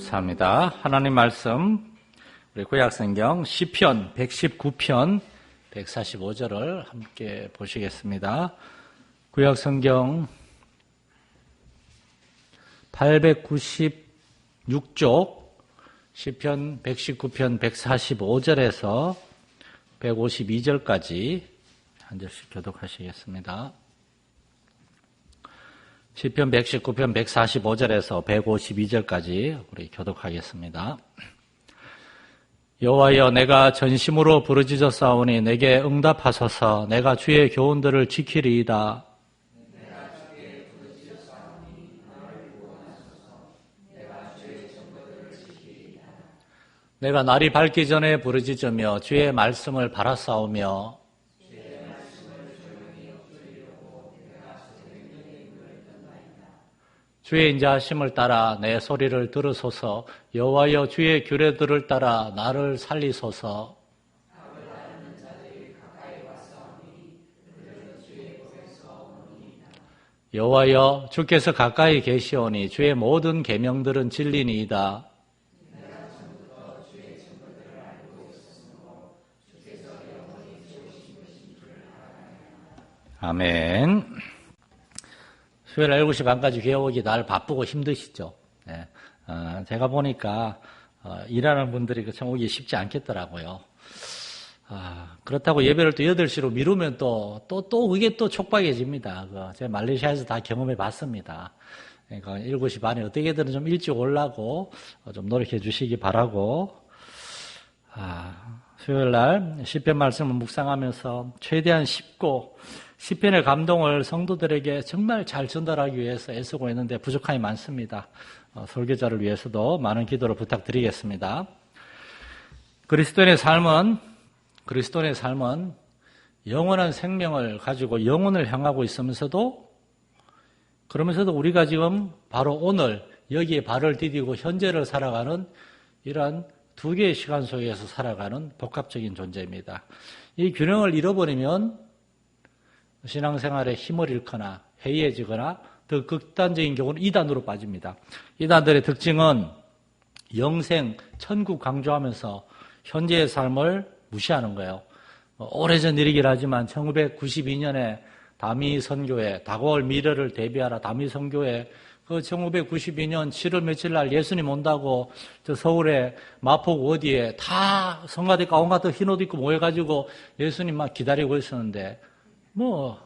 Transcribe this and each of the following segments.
감사합니다. 하나님 말씀 우리 구약성경 시편 119편 145절을 함께 보시겠습니다. 구약성경 896쪽 시편 119편 145절에서 152절까지 한 절씩 교독하시겠습니다. 시편 119편 145절에서 152절까지 우리 교독하겠습니다. 여호와여, 내가 전심으로 부르짖었사오니 내게 응답하소서. 내가 주의 교훈들을 지키리이다. 내가 날이 밝기 전에 부르짖으며 주의 말씀을 바라싸우며 주의 인자하심을 따라 내 소리를 들으소서. 여호와여, 주의 규례들을 따라 나를 살리소서. 여호와여, 주께서 가까이 계시오니 주의 모든 계명들은 진리니이다. 아멘. 수요일 7시 반까지 교회 오기 날 바쁘고 힘드시죠? 네. 제가 보니까 일하는 분들이 참 오기 쉽지 않겠더라고요. 그렇다고 예배를 또 8시로 미루면 또 그게 또 촉박해집니다. 제가 말레이시아에서 다 경험해 봤습니다. 그러니까 7시 반에 어떻게든 좀 일찍 오려고 좀 노력해 주시기 바라고. 수요일 날 시편 말씀을 묵상하면서 최대한 쉽고 시편의 감동을 성도들에게 정말 잘 전달하기 위해서 애쓰고 있는데 부족함이 많습니다. 설교자를 위해서도 많은 기도를 부탁드리겠습니다. 그리스도인의 삶은 영원한 생명을 가지고 영혼을 향하고 있으면서도 그러면서도 우리가 지금 바로 오늘 여기에 발을 디디고 현재를 살아가는 이러한 두 개의 시간 속에서 살아가는 복합적인 존재입니다. 이 균형을 잃어버리면 신앙생활에 힘을 잃거나 해이해지거나 더 극단적인 경우는 이단으로 빠집니다. 이단들의 특징은 영생, 천국 강조하면서 현재의 삶을 무시하는 거예요. 오래전 일이긴 하지만 1992년에 다미 선교회, 다가올 미래를 대비하라 다미 선교회 그 1992년 7월 며칠 날 예수님 온다고 저 서울의 마포구 어디에 다 성가대가 온갖 흰옷 입고 모여가지고 예수님 막 기다리고 있었는데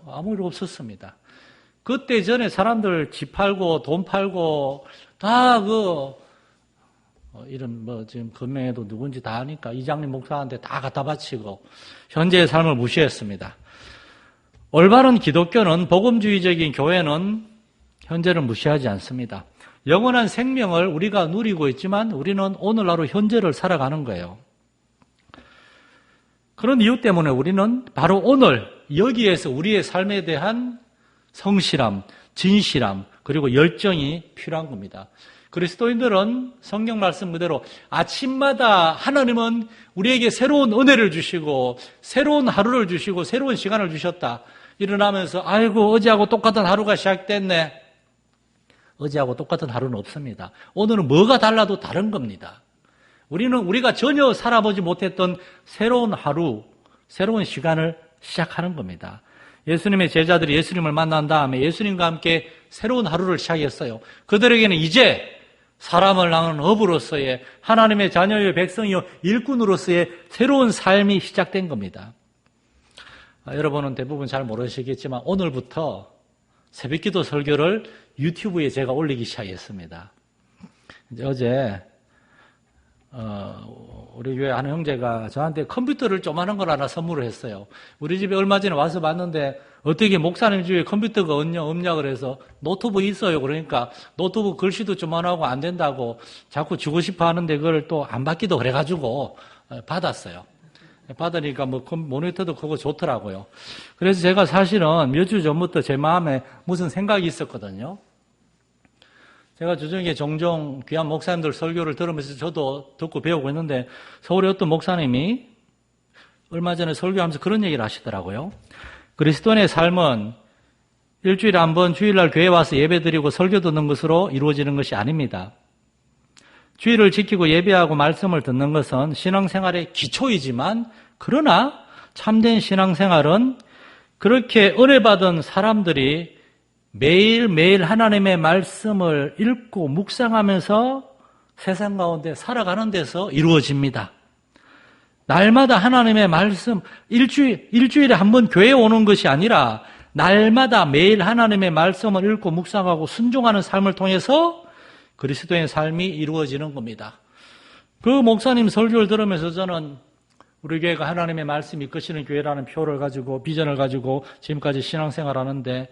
아무 일 없었습니다. 그때 전에 사람들 집 팔고 돈 팔고 다 이런 지금 금명에도 누군지 다 아니까 이장님 목사한테 다 갖다 바치고 현재의 삶을 무시했습니다. 올바른 기독교는 복음주의적인 교회는 현재를 무시하지 않습니다. 영원한 생명을 우리가 누리고 있지만 우리는 오늘 하루 현재를 살아가는 거예요. 그런 이유 때문에 우리는 바로 오늘 여기에서 우리의 삶에 대한 성실함, 진실함, 그리고 열정이 필요한 겁니다. 그리스도인들은 성경 말씀 그대로 아침마다 하나님은 우리에게 새로운 은혜를 주시고 새로운 하루를 주시고 새로운 시간을 주셨다. 일어나면서 아이고 어제하고 똑같은 하루가 시작됐네. 어제하고 똑같은 하루는 없습니다. 오늘은 뭐가 달라도 다른 겁니다. 우리가 전혀 살아보지 못했던 새로운 하루, 새로운 시간을 시작하는 겁니다. 예수님의 제자들이 예수님을 만난 다음에 예수님과 함께 새로운 하루를 시작했어요. 그들에게는 이제 사람을 낳은 어부로서의 하나님의 자녀의 백성이요 일꾼으로서의 새로운 삶이 시작된 겁니다. 여러분은 대부분 잘 모르시겠지만 오늘부터 새벽기도 설교를 유튜브에 제가 올리기 시작했습니다. 어제 우리 교회 한 형제가 저한테 컴퓨터를 조그마한 걸 하나 선물을 했어요. 우리 집에 얼마 전에 와서 봤는데 어떻게 목사님 집에 컴퓨터가 없냐 그래서 노트북 있어요. 그러니까 노트북 글씨도 조그만하고 안 된다고 자꾸 주고 싶어 하는데 그걸 또 안 받기도 그래가지고 받았어요. 받으니까 모니터도 크고 좋더라고요. 그래서 제가 사실은 몇 주 전부터 제 마음에 무슨 생각이 있었거든요. 제가 주중에 종종 귀한 목사님들 설교를 들으면서 저도 듣고 배우고 있는데 서울의 어떤 목사님이 얼마 전에 설교하면서 그런 얘기를 하시더라고요. 그리스도인의 삶은 일주일에 한 번 주일날 교회 와서 예배드리고 설교 듣는 것으로 이루어지는 것이 아닙니다. 주의를 지키고 예배하고 말씀을 듣는 것은 신앙생활의 기초이지만 그러나 참된 신앙생활은 그렇게 은혜받은 사람들이 매일매일 하나님의 말씀을 읽고 묵상하면서 세상 가운데 살아가는 데서 이루어집니다. 날마다 하나님의 말씀, 일주일에 한 번 교회에 오는 것이 아니라 날마다 매일 하나님의 말씀을 읽고 묵상하고 순종하는 삶을 통해서 그리스도의 삶이 이루어지는 겁니다. 그 목사님 설교를 들으면서 저는 우리 교회가 하나님의 말씀이 이끄시는 교회라는 표를 가지고 비전을 가지고 지금까지 신앙생활 하는데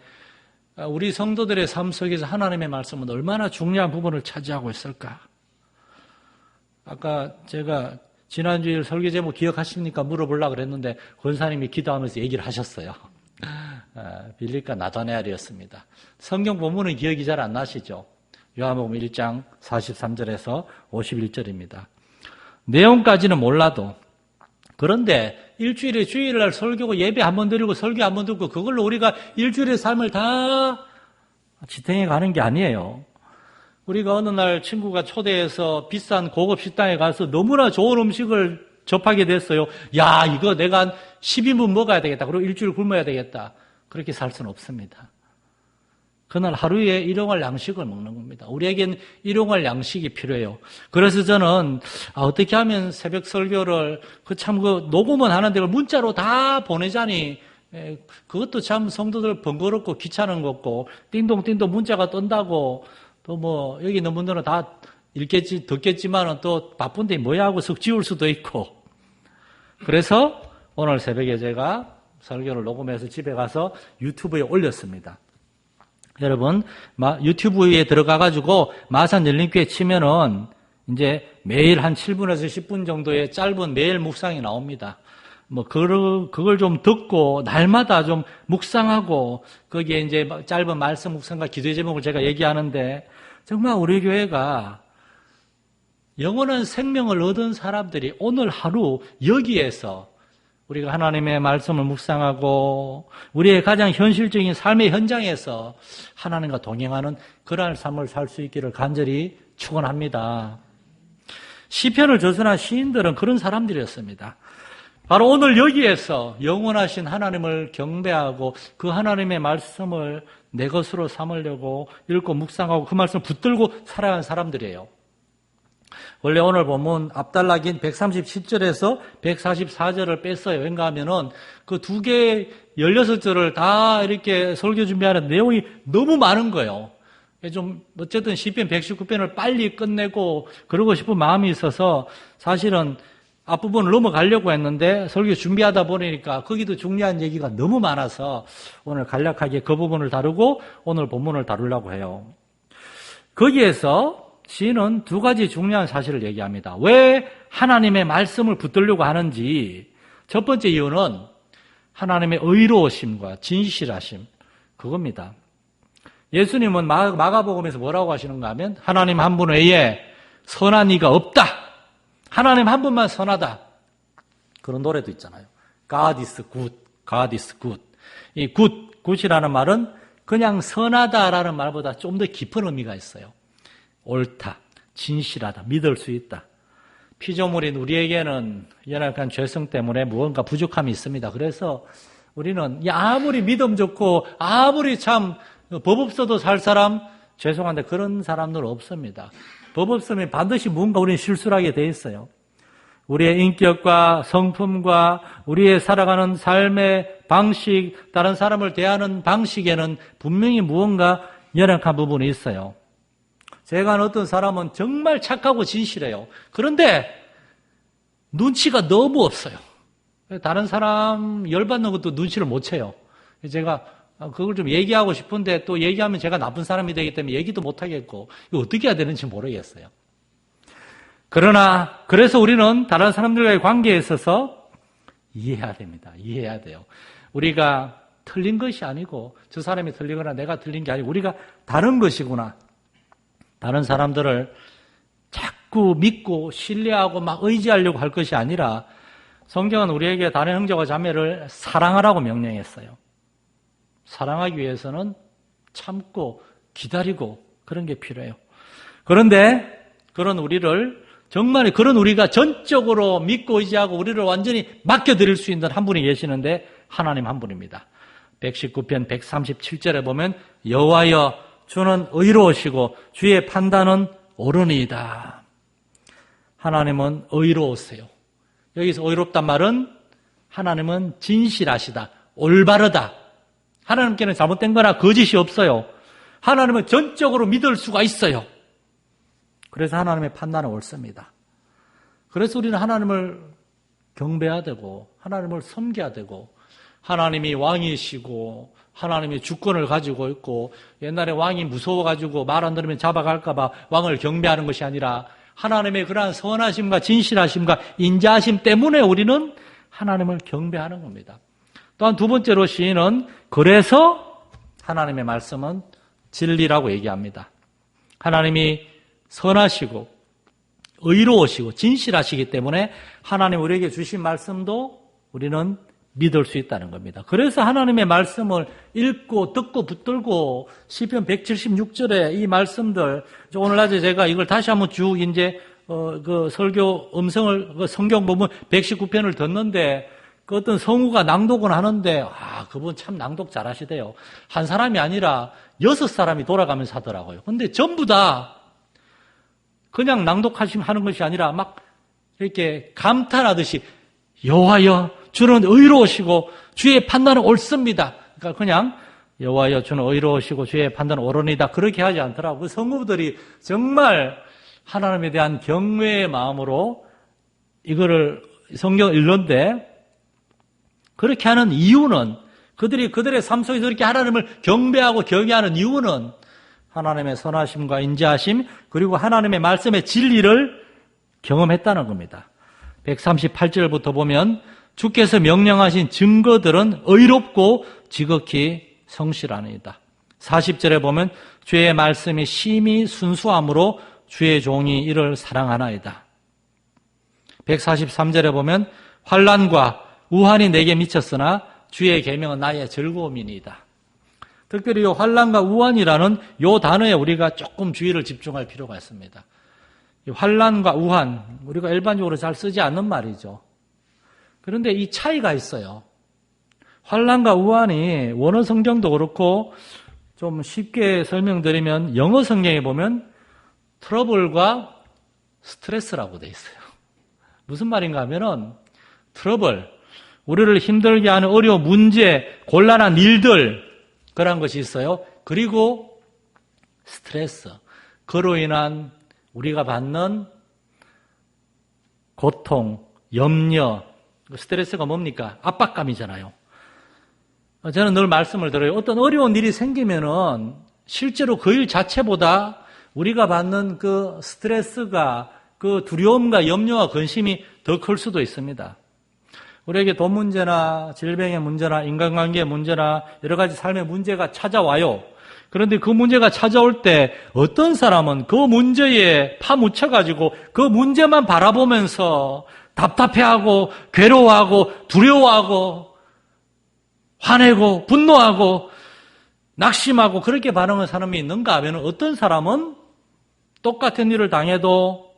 우리 성도들의 삶 속에서 하나님의 말씀은 얼마나 중요한 부분을 차지하고 있을까? 아까 제가 지난주에 설교 제목 기억하십니까? 물어보려고 그랬는데 권사님이 기도하면서 얘기를 하셨어요. 빌립과 나다네엘이었습니다. 성경 본문은 기억이 잘 안 나시죠? 요한복음 1장 43절에서 51절입니다. 내용까지는 몰라도 그런데 일주일에 주일날 설교고 예배 한번 드리고 설교 한번 듣고 그걸로 우리가 일주일의 삶을 다 지탱해 가는 게 아니에요. 우리가 어느 날 친구가 초대해서 비싼 고급 식당에 가서 너무나 좋은 음식을 접하게 됐어요. 야, 이거 내가 한 10인분 먹어야 되겠다. 그리고 일주일 굶어야 되겠다. 그렇게 살 수는 없습니다. 그날 하루에 일용할 양식을 먹는 겁니다. 우리에겐 일용할 양식이 필요해요. 그래서 저는 어떻게 하면 새벽 설교를 녹음은 하는데 문자로 다 보내자니 그것도 참 성도들 번거롭고 귀찮은 거고 띵동띵동 문자가 뜬다고 또 여기 있는 분들은 다 읽겠지 듣겠지만은 또 바쁜데 뭐야 하고 석 지울 수도 있고 그래서 오늘 새벽에 제가 설교를 녹음해서 집에 가서 유튜브에 올렸습니다. 여러분, 유튜브에 들어가가지고 마산 열린교회 치면은 이제 매일 한 7분에서 10분 정도의 짧은 매일 묵상이 나옵니다. 그걸 좀 듣고 날마다 좀 묵상하고 거기에 이제 짧은 말씀 묵상과 기도의 제목을 제가 얘기하는데 정말 우리 교회가 영원한 생명을 얻은 사람들이 오늘 하루 여기에서 우리가 하나님의 말씀을 묵상하고 우리의 가장 현실적인 삶의 현장에서 하나님과 동행하는 그러한 삶을 살 수 있기를 간절히 축원합니다. 시편을 저술한 시인들은 그런 사람들이었습니다. 바로 오늘 여기에서 영원하신 하나님을 경배하고 그 하나님의 말씀을 내 것으로 삼으려고 읽고 묵상하고 그 말씀을 붙들고 살아가는 사람들이에요. 원래 오늘 보면 앞달락인 137절에서 144절을 뺐어요. 왠가 하면은 그 두 개의 16절을 다 이렇게 설교 준비하는 내용이 너무 많은 거예요. 좀 어쨌든 시편 119편을 빨리 끝내고 그러고 싶은 마음이 있어서 사실은 앞부분을 넘어가려고 했는데 설교 준비하다 보니까 거기도 중요한 얘기가 너무 많아서 오늘 간략하게 그 부분을 다루고 오늘 본문을 다루려고 해요. 거기에서 시인은 두 가지 중요한 사실을 얘기합니다. 왜 하나님의 말씀을 붙들려고 하는지 첫 번째 이유는 하나님의 의로우심과 진실하심 그겁니다. 예수님은 마가복음에서 뭐라고 하시는가 하면 하나님 한 분 외에 선한 이가 없다. 하나님 한 분만 선하다. 그런 노래도 있잖아요. God is good. God is good. 이 good이라는 말은 그냥 선하다라는 말보다 좀 더 깊은 의미가 있어요. 옳다, 진실하다, 믿을 수 있다. 피조물인 우리에게는 연약한 죄성 때문에 무언가 부족함이 있습니다. 그래서 우리는 아무리 믿음 좋고 아무리 참 법 없어도 살 사람 죄송한데 그런 사람들은 없습니다. 법 없으면 반드시 뭔가 우리는 실수를 하게 돼 있어요. 우리의 인격과 성품과 우리의 살아가는 삶의 방식, 다른 사람을 대하는 방식에는 분명히 무언가 연약한 부분이 있어요. 제가 아는 어떤 사람은 정말 착하고 진실해요. 그런데 눈치가 너무 없어요. 다른 사람 열받는 것도 눈치를 못 채요. 제가 그걸 좀 얘기하고 싶은데 또 얘기하면 제가 나쁜 사람이 되기 때문에 얘기도 못 하겠고 이거 어떻게 해야 되는지 모르겠어요. 그래서 우리는 다른 사람들과의 관계에 있어서 이해해야 됩니다. 이해해야 돼요. 우리가 틀린 것이 아니고 저 사람이 틀리거나 내가 틀린 게 아니고 우리가 다른 것이구나. 다른 사람들을 자꾸 믿고 신뢰하고 막 의지하려고 할 것이 아니라 성경은 우리에게 다른 형제와 자매를 사랑하라고 명령했어요. 사랑하기 위해서는 참고 기다리고 그런 게 필요해요. 그런데 그런 우리를 정말 그런 우리가 전적으로 믿고 의지하고 우리를 완전히 맡겨드릴 수 있는 한 분이 계시는데 하나님 한 분입니다. 119편 137절에 보면 여호와여 주는 의로우시고 주의 판단은 옳으니이다. 하나님은 의로우세요. 여기서 의롭단 말은 하나님은 진실하시다. 올바르다. 하나님께는 잘못된 거나 거짓이 없어요. 하나님은 전적으로 믿을 수가 있어요. 그래서 하나님의 판단은 옳습니다. 그래서 우리는 하나님을 경배해야 되고 하나님을 섬겨야 되고 하나님이 왕이시고 하나님이 주권을 가지고 있고 옛날에 왕이 무서워가지고 말 안 들으면 잡아갈까 봐 왕을 경배하는 것이 아니라 하나님의 그러한 선하심과 진실하심과 인자하심 때문에 우리는 하나님을 경배하는 겁니다. 또한 두 번째로 시인은 그래서 하나님의 말씀은 진리라고 얘기합니다. 하나님이 선하시고 의로우시고 진실하시기 때문에 하나님 우리에게 주신 말씀도 우리는 믿을 수 있다는 겁니다. 그래서 하나님의 말씀을 읽고 듣고 붙들고 시편 176절에 이 말씀들 오늘 낮에 제가 이걸 다시 한번 쭉 이제 그 설교 음성을 성경 보면 119편을 듣는데 그 어떤 성우가 낭독을 하는데 그분 참 낭독 잘하시대요. 한 사람이 아니라 6사람이 돌아가면서 하더라고요. 근데 전부 다 그냥 낭독하는 것이 아니라 막 이렇게 감탄하듯이 여호와여 주는 의로우시고 주의 판단은 옳습니다. 그러니까 그냥 여호와여 주는 의로우시고 주의 판단은 옳으니다 그렇게 하지 않더라고요. 그 성우들이 정말 하나님에 대한 경외의 마음으로 이거를 성경을 읽는데 그렇게 하는 이유는 그들의 삶 속에서 그렇게 하나님을 경배하고 경외하는 이유는 하나님의 선하심과 인자하심 그리고 하나님의 말씀의 진리를 경험했다는 겁니다. 138절부터 보면 주께서 명령하신 증거들은 의롭고 지극히 성실하니이다. 40절에 보면 주의 말씀이 심히 순수함으로 주의 종이 이를 사랑하나이다. 143절에 보면 환난과 우환이 내게 미쳤으나 주의 계명은 나의 즐거움이니이다. 특별히 이 환난과 우환이라는 이 단어에 우리가 조금 주의를 집중할 필요가 있습니다. 이 환난과 우환, 우리가 일반적으로 잘 쓰지 않는 말이죠. 그런데 이 차이가 있어요. 환난과 우환이 원어 성경도 그렇고 좀 쉽게 설명드리면 영어 성경에 보면 트러블과 스트레스라고 돼 있어요. 무슨 말인가 하면은 트러블, 우리를 힘들게 하는 어려운 문제, 곤란한 일들 그런 것이 있어요. 그리고 스트레스, 그로 인한 우리가 받는 고통, 염려, 스트레스가 뭡니까? 압박감이잖아요. 저는 늘 말씀을 드려요. 어떤 어려운 일이 생기면은 실제로 그 일 자체보다 우리가 받는 그 스트레스가 그 두려움과 염려와 근심이 더 클 수도 있습니다. 우리에게 돈 문제나 질병의 문제나 인간관계의 문제나 여러 가지 삶의 문제가 찾아와요. 그런데 그 문제가 찾아올 때 어떤 사람은 그 문제에 파묻혀가지고 그 문제만 바라보면서 답답해하고 괴로워하고 두려워하고 화내고 분노하고 낙심하고 그렇게 반응하는 사람이 있는가 하면 어떤 사람은 똑같은 일을 당해도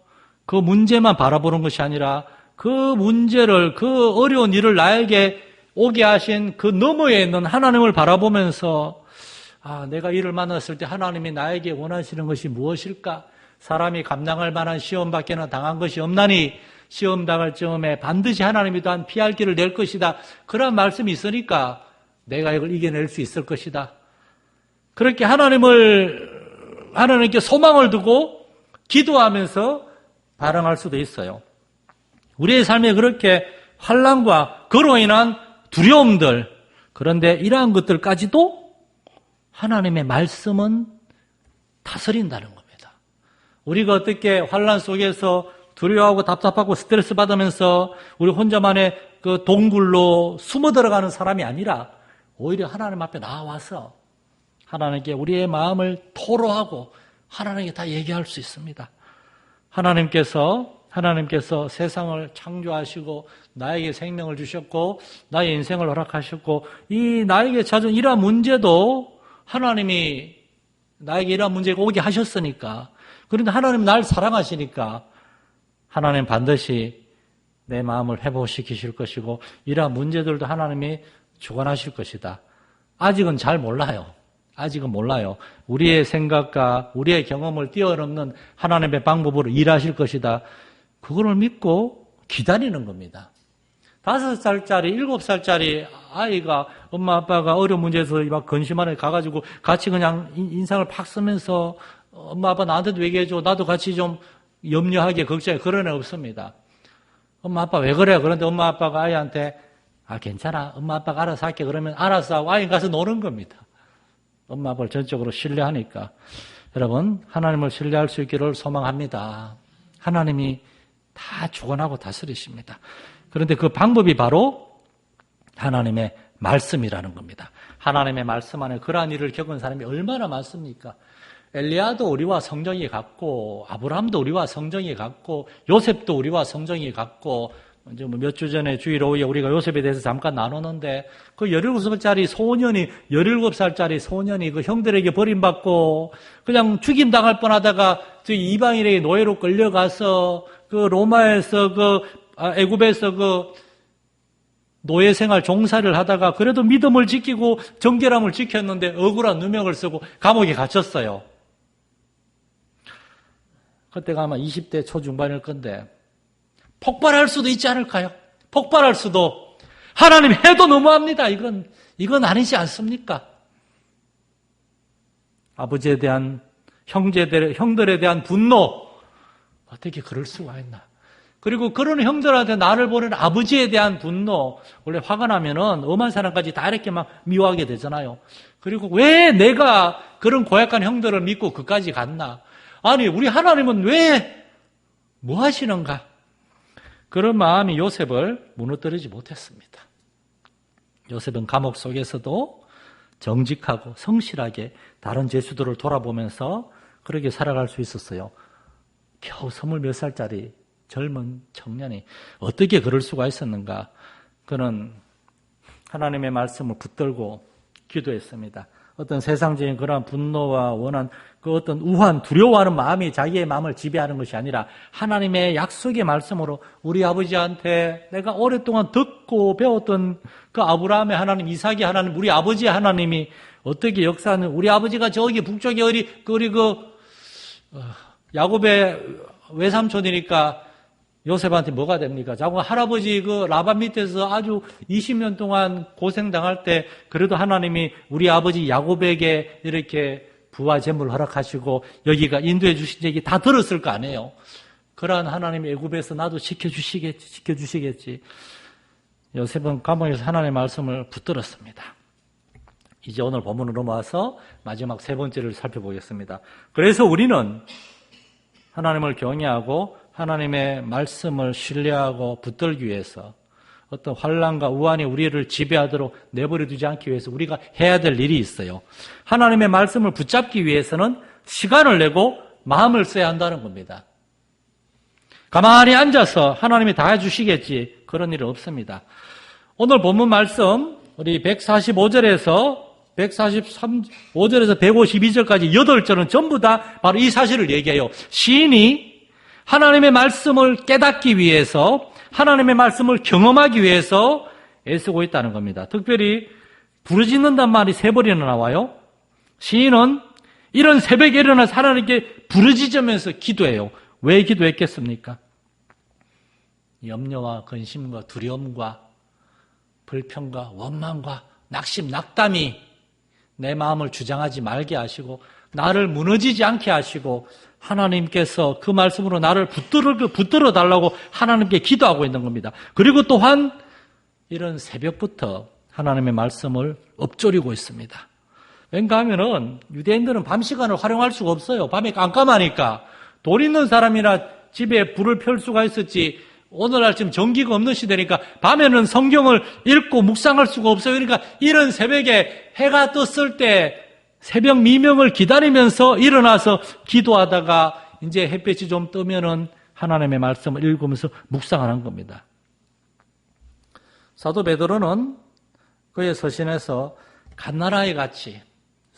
그 문제만 바라보는 것이 아니라 그 문제를, 그 어려운 일을 나에게 오게 하신 그 너머에 있는 하나님을 바라보면서 내가 이를 만났을 때 하나님이 나에게 원하시는 것이 무엇일까? 사람이 감당할 만한 시험 밖에는 당한 것이 없나니 시험 당할 즈음에 반드시 하나님이 또한 피할 길을 낼 것이다. 그런 말씀이 있으니까 내가 이걸 이겨낼 수 있을 것이다. 그렇게 하나님께 소망을 두고 기도하면서 반응할 수도 있어요. 우리의 삶에 그렇게 환난과 그로 인한 두려움들, 그런데 이러한 것들까지도 하나님의 말씀은 다스린다는 겁니다. 우리가 어떻게 환난 속에서 두려워하고 답답하고 스트레스 받으면서 우리 혼자만의 그 동굴로 숨어 들어가는 사람이 아니라 오히려 하나님 앞에 나와서 하나님께 우리의 마음을 토로하고 하나님께 다 얘기할 수 있습니다. 하나님께서 세상을 창조하시고 나에게 생명을 주셨고 나의 인생을 허락하셨고 이 나에게 찾은 이러한 문제도 하나님이 나에게 이러한 문제가 오게 하셨으니까. 그런데 하나님 날 사랑하시니까 하나님 반드시 내 마음을 회복시키실 것이고 이러한 문제들도 하나님이 주관하실 것이다. 아직은 잘 몰라요. 아직은 몰라요. 우리의 생각과 우리의 경험을 뛰어넘는 하나님의 방법으로 일하실 것이다. 그거를 믿고 기다리는 겁니다. 5살짜리, 7살짜리 아이가 엄마 아빠가 어려운 문제에서 막 근심하는 가가지고 같이 그냥 인상을 팍 쓰면서 엄마 아빠 나한테도 얘기해줘. 나도 같이 좀 염려하게 걱정해. 그런 애 없습니다. 엄마 아빠 왜 그래? 그런데 엄마 아빠가 아이한테 괜찮아. 엄마 아빠가 알아서 할게. 그러면 알아서 하고 아이 가서 노는 겁니다. 엄마 아빠를 전적으로 신뢰하니까. 여러분, 하나님을 신뢰할 수 있기를 소망합니다. 하나님이 다 주관하고 다스리십니다. 그런데 그 방법이 바로 하나님의 말씀이라는 겁니다. 하나님의 말씀 안에 그러한 일을 겪은 사람이 얼마나 많습니까? 엘리야도 우리와 성정이 같고, 아브라함도 우리와 성정이 같고, 요셉도 우리와 성정이 같고, 이제 몇 주 전에 주일 오후에 우리가 요셉에 대해서 잠깐 나누는데, 그 17살짜리 소년이, 17살짜리 소년이 그 형들에게 버림받고, 그냥 죽임당할 뻔하다가, 이방인에게 노예로 끌려가서, 그 로마에서 애굽에서 노예 생활 종사를 하다가 그래도 믿음을 지키고 정결함을 지켰는데 억울한 누명을 쓰고 감옥에 갇혔어요. 그때가 아마 20대 초중반일 건데 폭발할 수도 있지 않을까요? 폭발할 수도. 하나님 해도 너무합니다. 이건 아니지 않습니까? 아버지에 대한 형들에 대한 분노. 어떻게 그럴 수가 있나? 그리고 그런 형들한테 나를 보는 아버지에 대한 분노. 원래 화가 나면은 엄한 사람까지 다 이렇게 막 미워하게 되잖아요. 그리고 왜 내가 그런 고약한 형들을 믿고 그까지 갔나? 아니, 우리 하나님은 왜 뭐 하시는가? 그런 마음이 요셉을 무너뜨리지 못했습니다. 요셉은 감옥 속에서도 정직하고 성실하게 다른 죄수들을 돌아보면서 그렇게 살아갈 수 있었어요. 겨우 20몇 살짜리 젊은 청년이 어떻게 그럴 수가 있었는가? 그는 하나님의 말씀을 붙들고 기도했습니다. 어떤 세상적인 그런 분노와 원한 그 어떤 우한, 두려워하는 마음이 자기의 마음을 지배하는 것이 아니라 하나님의 약속의 말씀으로 우리 아버지한테 내가 오랫동안 듣고 배웠던 그 아브라함의 하나님, 이삭의 하나님, 우리 아버지의 하나님이 어떻게 역사하는, 우리 아버지가 저기 북쪽에 야곱의 외삼촌이니까 요셉한테 뭐가 됩니까? 자꾸 할아버지 라반 밑에서 아주 20년 동안 고생당할 때 그래도 하나님이 우리 아버지 야곱에게 이렇게 부와 재물을 허락하시고 여기가 인도해 주신 얘기 다 들었을 거 아니에요. 그러한 하나님이 애굽에서 나도 지켜주시겠지. 요셉은 감옥에서 하나님의 말씀을 붙들었습니다. 이제 오늘 본문으로 넘어와서 마지막 세 번째를 살펴보겠습니다. 그래서 우리는 하나님을 경외하고 하나님의 말씀을 신뢰하고 붙들기 위해서 어떤 환난과 우환이 우리를 지배하도록 내버려 두지 않기 위해서 우리가 해야 될 일이 있어요. 하나님의 말씀을 붙잡기 위해서는 시간을 내고 마음을 써야 한다는 겁니다. 가만히 앉아서 하나님이 다 해주시겠지, 그런 일은 없습니다. 오늘 본문 말씀 우리 145절에서 143절에서 152절까지 8절은 전부 다 바로 이 사실을 얘기해요. 시인이 하나님의 말씀을 깨닫기 위해서, 하나님의 말씀을 경험하기 위해서 애쓰고 있다는 겁니다. 특별히 부르짖는단 말이 3번이나 나와요. 시인은 이런 새벽에 일어나서 하나님께 부르짖으면서 기도해요. 왜 기도했겠습니까? 염려와 근심과 두려움과 불평과 원망과 낙심, 낙담이 내 마음을 주장하지 말게 하시고 나를 무너지지 않게 하시고 하나님께서 그 말씀으로 나를 붙들어 달라고 하나님께 기도하고 있는 겁니다. 그리고 또한 이런 새벽부터 하나님의 말씀을 엎조리고 있습니다. 왠가 하면은 유대인들은 밤 시간을 활용할 수가 없어요. 밤에 깜깜하니까. 돌 있는 사람이나 집에 불을 펼 수가 있었지, 오늘날 지금 전기가 없는 시대니까 밤에는 성경을 읽고 묵상할 수가 없어요. 그러니까 이런 새벽에 해가 떴을 때 새벽 미명을 기다리면서 일어나서 기도하다가 이제 햇볕이 좀 뜨면은 하나님의 말씀을 읽으면서 묵상하는 겁니다. 사도 베드로는 그의 서신에서 갓나라에 같이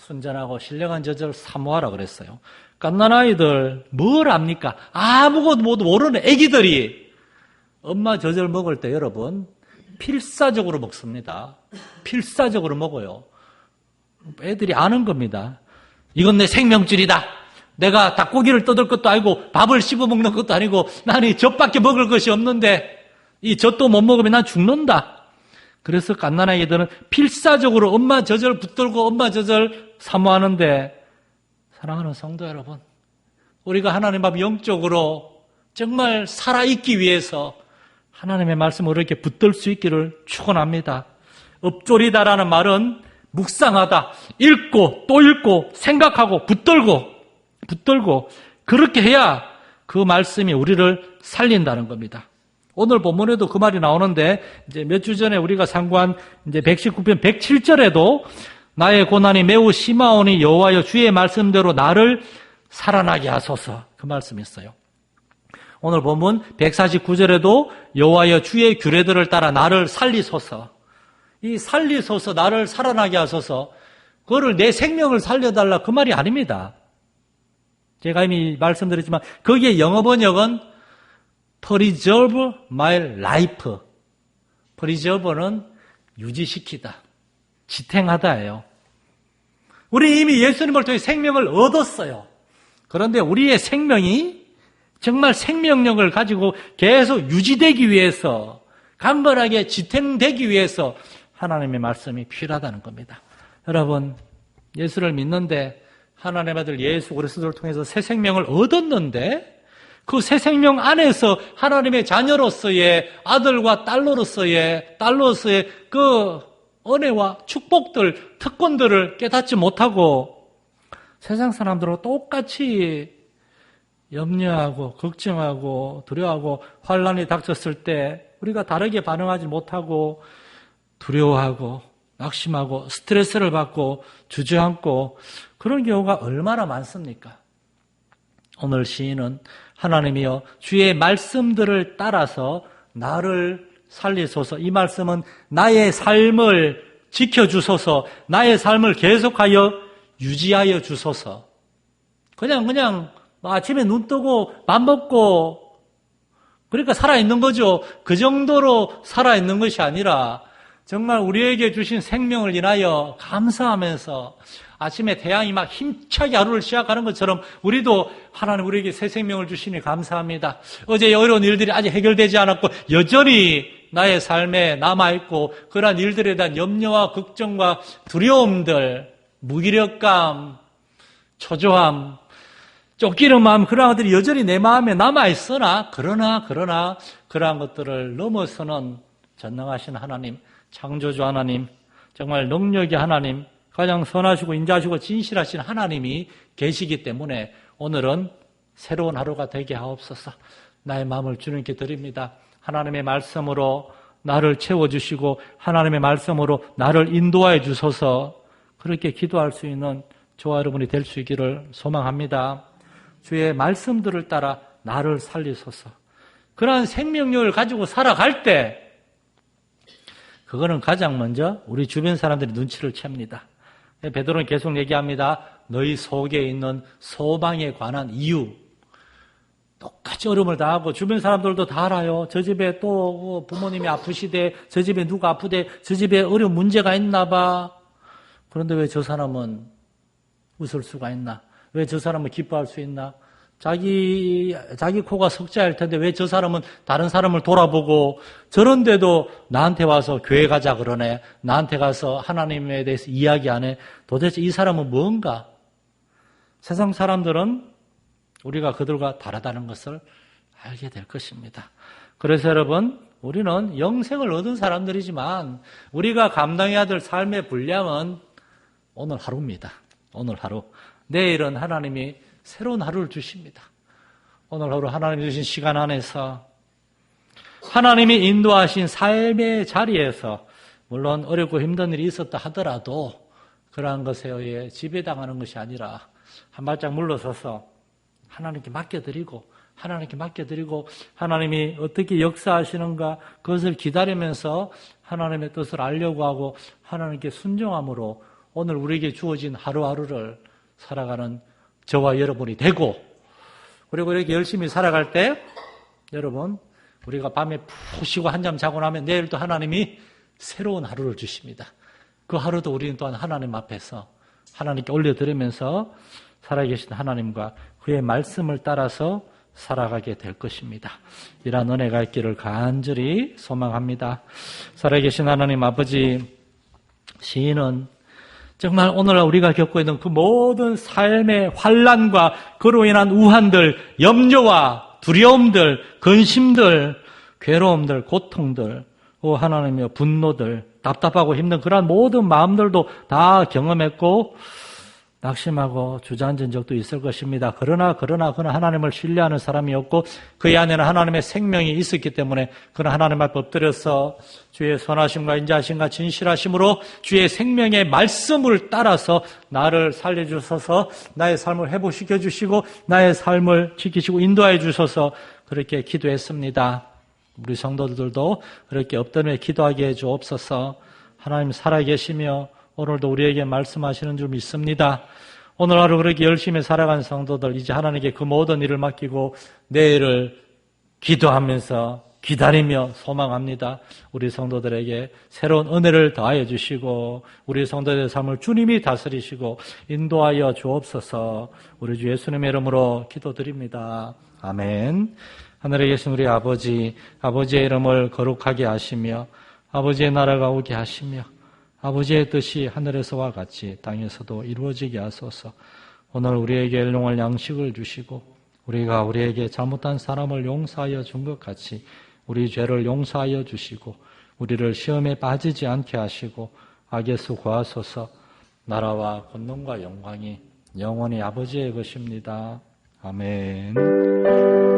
순전하고 신령한 젖을 사모하라 그랬어요. 갓난아이들 뭘 압니까? 아무것도 모르는 애기들이 엄마 젖을 먹을 때 여러분 필사적으로 먹습니다. 필사적으로 먹어요. 애들이 아는 겁니다. 이건 내 생명줄이다. 내가 닭고기를 뜯을 것도 아니고 밥을 씹어 먹는 것도 아니고 나는 이 젖밖에 먹을 것이 없는데 이 젖도 못 먹으면 난 죽는다. 그래서 갓난아이들은 필사적으로 엄마 젖을 붙들고 엄마 젖을 사모하는데 사랑하는 성도 여러분, 우리가 하나님 앞 영적으로 정말 살아있기 위해서 하나님의 말씀을 이렇게 붙들 수 있기를 축원합니다. 읊조리다라는 말은 묵상하다, 읽고 또 읽고 생각하고 붙들고 그렇게 해야 그 말씀이 우리를 살린다는 겁니다. 오늘 본문에도 그 말이 나오는데 이제 몇 주 전에 우리가 상고한 이제 119편 107절에도 나의 고난이 매우 심하오니 여호와여 주의 말씀대로 나를 살아나게 하소서 그 말씀이 있어요. 오늘 본문 149절에도 여호와여 주의 규례들을 따라 나를 살리소서. 이 살리소서 나를 살아나게 하소서. 그거를 내 생명을 살려달라 그 말이 아닙니다. 제가 이미 말씀드렸지만 거기에 영어 번역은 preserve my life. preserve는 유지시키다. 지탱하다예요. 우리 이미 예수님을 통해 생명을 얻었어요. 그런데 우리의 생명이 정말 생명력을 가지고 계속 유지되기 위해서 강건하게 지탱되기 위해서 하나님의 말씀이 필요하다는 겁니다. 여러분 예수를 믿는데 하나님의 아들 예수 그리스도를 통해서 새 생명을 얻었는데 그 새 생명 안에서 하나님의 자녀로서의 아들과 딸로서의 그 은혜와 축복들, 특권들을 깨닫지 못하고 세상 사람들과 똑같이 염려하고 걱정하고 두려워하고 환난이 닥쳤을 때 우리가 다르게 반응하지 못하고 두려워하고 낙심하고 스트레스를 받고 주저앉고 그런 경우가 얼마나 많습니까? 오늘 시인은 하나님이여 주의 말씀들을 따라서 나를 살리소서. 이 말씀은 나의 삶을 지켜주소서. 나의 삶을 계속하여 유지하여 주소서. 그냥 아침에 눈 뜨고 밥 먹고 그러니까 살아있는 거죠. 그 정도로 살아있는 것이 아니라 정말 우리에게 주신 생명을 인하여 감사하면서 아침에 태양이 막 힘차게 하루를 시작하는 것처럼 우리도 하나님 우리에게 새 생명을 주시니 감사합니다. 어제 어려운 일들이 아직 해결되지 않았고 여전히 나의 삶에 남아있고 그러한 일들에 대한 염려와 걱정과 두려움들, 무기력감, 초조함, 쫓기는 마음 그러한 것들이 여전히 내 마음에 남아있으나 그러나 그러한 것들을 넘어서는 전능하신 하나님, 창조주 하나님, 정말 능력의 하나님, 가장 선하시고 인자하시고 진실하신 하나님이 계시기 때문에 오늘은 새로운 하루가 되게 하옵소서. 나의 마음을 주님께 드립니다. 하나님의 말씀으로 나를 채워주시고 하나님의 말씀으로 나를 인도하여 주소서. 그렇게 기도할 수 있는 저와 여러분이 될 수 있기를 소망합니다. 주의 말씀들을 따라 나를 살리소서. 그러한 생명력을 가지고 살아갈 때 그거는 가장 먼저 우리 주변 사람들이 눈치를 챕니다. 베드로는 계속 얘기합니다. 너희 속에 있는 소망에 관한 이유. 똑같이 어려움을 당하고 주변 사람들도 다 알아요. 저 집에 또 부모님이 아프시대, 저 집에 누가 아프대, 저 집에 어려운 문제가 있나 봐. 그런데 왜 저 사람은 웃을 수가 있나? 왜 저 사람은 기뻐할 수 있나? 자기 코가 석자일 텐데 왜 저 사람은 다른 사람을 돌아보고 저런데도 나한테 와서 교회 가자 그러네. 나한테 가서 하나님에 대해서 이야기 안 해. 도대체 이 사람은 뭔가? 세상 사람들은 우리가 그들과 다르다는 것을 알게 될 것입니다. 그래서 여러분, 우리는 영생을 얻은 사람들이지만 우리가 감당해야 될 삶의 분량은 오늘 하루입니다. 오늘 하루. 내일은 하나님이 새로운 하루를 주십니다. 오늘 하루 하나님이 주신 시간 안에서 하나님이 인도하신 삶의 자리에서 물론 어렵고 힘든 일이 있었다 하더라도 그러한 것에 의해 지배당하는 것이 아니라 한 발짝 물러서서 하나님께 맡겨드리고 하나님이 어떻게 역사하시는가 그것을 기다리면서 하나님의 뜻을 알려고 하고 하나님께 순종함으로 오늘 우리에게 주어진 하루하루를 살아가는 저와 여러분이 되고, 그리고 이렇게 열심히 살아갈 때 여러분, 우리가 밤에 푹 쉬고 한잠 자고 나면 내일 또 하나님이 새로운 하루를 주십니다. 그 하루도 우리는 또한 하나님 앞에서 하나님께 올려드리면서 살아계신 하나님과 그의 말씀을 따라서 살아가게 될 것입니다. 이러한 은혜가 있기를 간절히 소망합니다. 살아계신 하나님 아버지, 시인은 정말 오늘 우리가 겪고 있는 그 모든 삶의 환난과 그로 인한 우환들, 염려와 두려움들, 근심들, 괴로움들, 고통들, 하나님의 분노들, 답답하고 힘든 그러한 모든 마음들도 다 경험했고 낙심하고 주저앉은 적도 있을 것입니다. 그러나 하나님을 신뢰하는 사람이었고 그의 안에는 하나님의 생명이 있었기 때문에 그는 하나님 앞에 엎드려서 주의 선하심과 인자하심과 진실하심으로 주의 생명의 말씀을 따라서 나를 살려주셔서 나의 삶을 회복시켜 주시고 나의 삶을 지키시고 인도해 주셔서 그렇게 기도했습니다. 우리 성도들도 그렇게 엎드려 기도하게 해 주옵소서. 하나님 살아계시며 오늘도 우리에게 말씀하시는 줄 믿습니다. 오늘 하루 그렇게 열심히 살아간 성도들 이제 하나님께 그 모든 일을 맡기고 내일을 기도하면서 기다리며 소망합니다. 우리 성도들에게 새로운 은혜를 더하여 주시고 우리 성도들의 삶을 주님이 다스리시고 인도하여 주옵소서. 우리 주 예수님의 이름으로 기도드립니다. 아멘. 하늘에 계신 우리 아버지, 아버지의 이름을 거룩하게 하시며 아버지의 나라가 오게 하시며 아버지의 뜻이 하늘에서와 같이 땅에서도 이루어지게 하소서. 오늘 우리에게 일용할 양식을 주시고 우리가 우리에게 잘못한 사람을 용서하여 준 것 같이 우리 죄를 용서하여 주시고 우리를 시험에 빠지지 않게 하시고 악에서 구하소서. 나라와 권능과 영광이 영원히 아버지의 것입니다. 아멘.